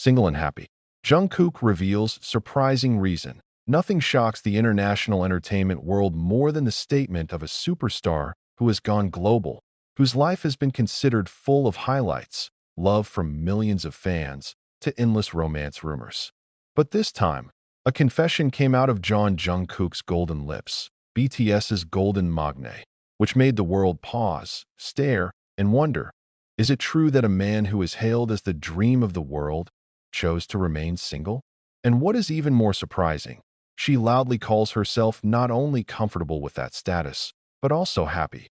Single and happy. Jungkook reveals surprising reason. Nothing shocks the international entertainment world more than the statement of a superstar who has gone global, whose life has been considered full of highlights, love from millions of fans, to endless romance rumors. But this time, a confession came out of Jungkook's golden lips, BTS's golden magne, which made the world pause, stare, and wonder. Is it true that a man who is hailed as the dream of the world chose to remain single? And what is even more surprising, she loudly calls herself not only comfortable with that status, but also happy.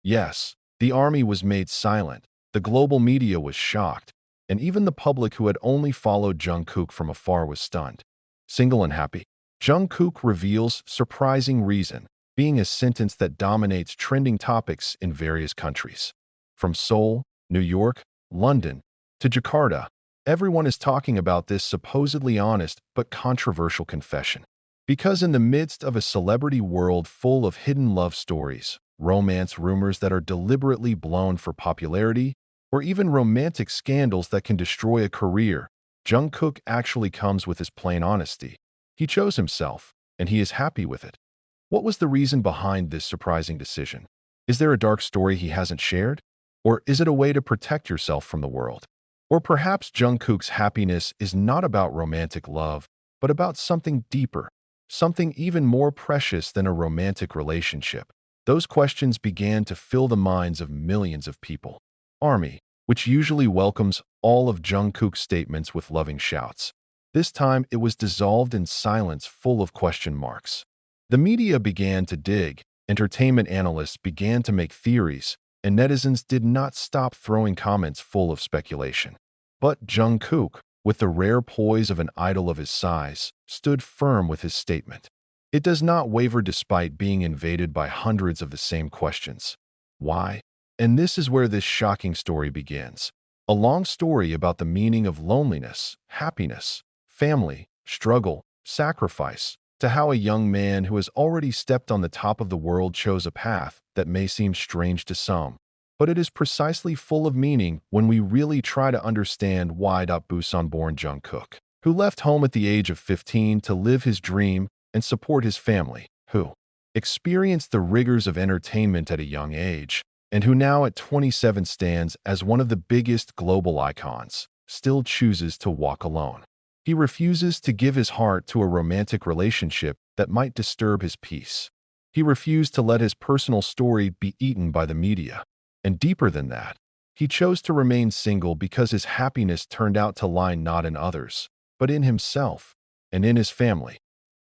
Yes, the army was made silent, the global media was shocked, and even the public who had only followed Jungkook from afar was stunned. Single and happy. Jungkook reveals surprising reason, being a sentence that dominates trending topics in various countries. From Seoul, New York, London, to Jakarta, everyone is talking about this supposedly honest but controversial confession. Because in the midst of a celebrity world full of hidden love stories, romance rumors that are deliberately blown for popularity, or even romantic scandals that can destroy a career, Jungkook actually comes with his plain honesty. He chose himself, and he is happy with it. What was the reason behind this surprising decision? Is there a dark story he hasn't shared? Or is it a way to protect yourself from the world? Or perhaps Jungkook's happiness is not about romantic love, but about something deeper, something even more precious than a romantic relationship. Those questions began to fill the minds of millions of people. Army, which usually welcomes all of Jungkook's statements with loving shouts. This time it was dissolved in silence full of question marks. The media began to dig, entertainment analysts began to make theories, and netizens did not stop throwing comments full of speculation. But Jungkook, with the rare poise of an idol of his size, stood firm with his statement. It does not waver despite being invaded by hundreds of the same questions. Why? And this is where this shocking story begins. A long story about the meaning of loneliness, happiness, family, struggle, sacrifice, to how a young man who has already stepped on the top of the world chose a path that may seem strange to some. But it is precisely full of meaning when we really try to understand why. Busan-born Jungkook, who left home at the age of 15 to live his dream and support his family, who experienced the rigors of entertainment at a young age, and who now at 27 stands as one of the biggest global icons, still chooses to walk alone. He refuses to give his heart to a romantic relationship that might disturb his peace. He refused to let his personal story be eaten by the media. And deeper than that, he chose to remain single because his happiness turned out to lie not in others, but in himself and in his family.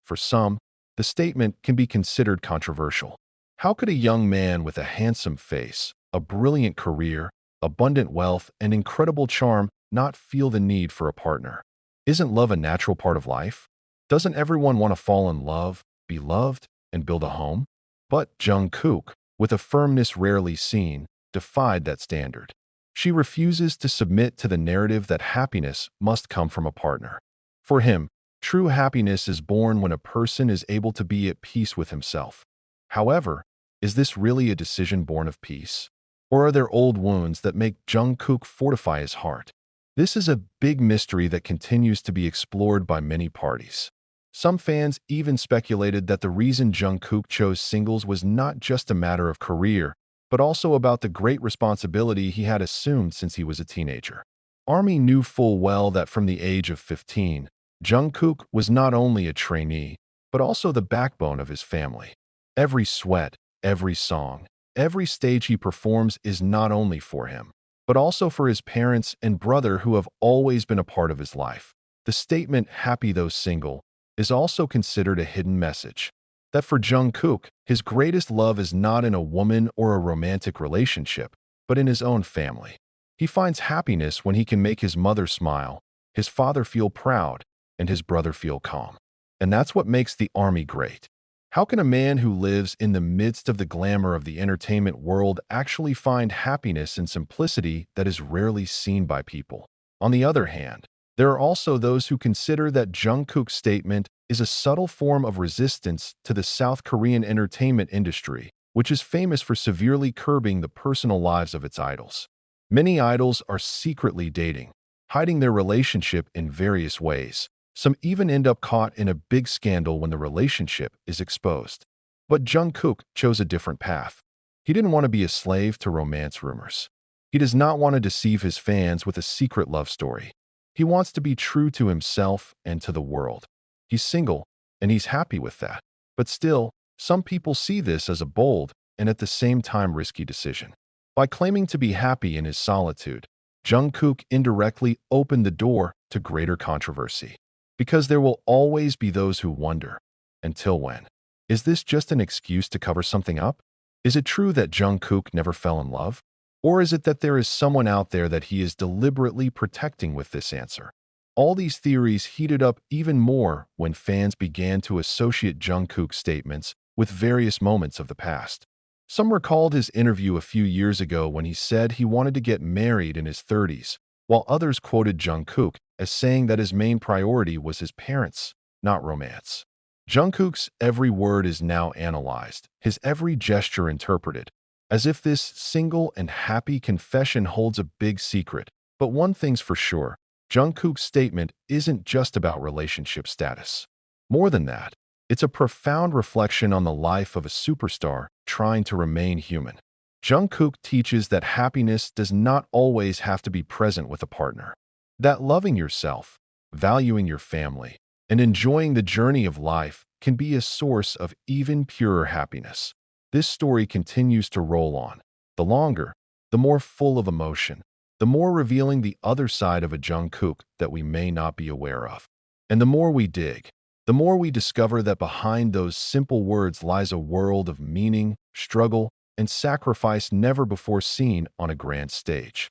For some, the statement can be considered controversial. How could a young man with a handsome face, a brilliant career, abundant wealth, and incredible charm not feel the need for a partner? Isn't love a natural part of life? Doesn't everyone want to fall in love, be loved, and build a home? But Jungkook, with a firmness rarely seen, defied that standard. She refuses to submit to the narrative that happiness must come from a partner. For him, true happiness is born when a person is able to be at peace with himself. However, is this really a decision born of peace? Or are there old wounds that make Jungkook fortify his heart? This is a big mystery that continues to be explored by many parties. Some fans even speculated that the reason Jungkook chose singles was not just a matter of career, but also about the great responsibility he had assumed since he was a teenager. Army knew full well that from the age of 15, Jungkook was not only a trainee, but also the backbone of his family. Every sweat, every song, every stage he performs is not only for him, but also for his parents and brother who have always been a part of his life. The statement, happy though single, is also considered a hidden message. That for Jungkook, his greatest love is not in a woman or a romantic relationship, but in his own family. He finds happiness when he can make his mother smile, his father feel proud, and his brother feel calm. And that's what makes the army great. How can a man who lives in the midst of the glamour of the entertainment world actually find happiness in simplicity that is rarely seen by people? On the other hand, there are also those who consider that Jungkook's statement is a subtle form of resistance to the South Korean entertainment industry, which is famous for severely curbing the personal lives of its idols. Many idols are secretly dating, hiding their relationship in various ways. Some even end up caught in a big scandal when the relationship is exposed. But Jungkook chose a different path. He didn't want to be a slave to romance rumors. He does not want to deceive his fans with a secret love story. He wants to be true to himself and to the world. He's single, and he's happy with that. But still, some people see this as a bold and at the same time risky decision. By claiming to be happy in his solitude, Jungkook indirectly opened the door to greater controversy. Because there will always be those who wonder, until when? Is this just an excuse to cover something up? Is it true that Jungkook never fell in love? Or is it that there is someone out there that he is deliberately protecting with this answer? All these theories heated up even more when fans began to associate Jungkook's statements with various moments of the past. Some recalled his interview a few years ago when he said he wanted to get married in his 30s, while others quoted Jungkook as saying that his main priority was his parents, not romance. Jungkook's every word is now analyzed, his every gesture interpreted, as if this single and happy confession holds a big secret. But one thing's for sure, Jungkook's statement isn't just about relationship status. More than that, it's a profound reflection on the life of a superstar trying to remain human. Jungkook teaches that happiness does not always have to be present with a partner. That loving yourself, valuing your family, and enjoying the journey of life can be a source of even purer happiness. This story continues to roll on. The longer, the more full of emotion, the more revealing the other side of a Jungkook that we may not be aware of. And the more we dig, the more we discover that behind those simple words lies a world of meaning, struggle, and sacrifice never before seen on a grand stage.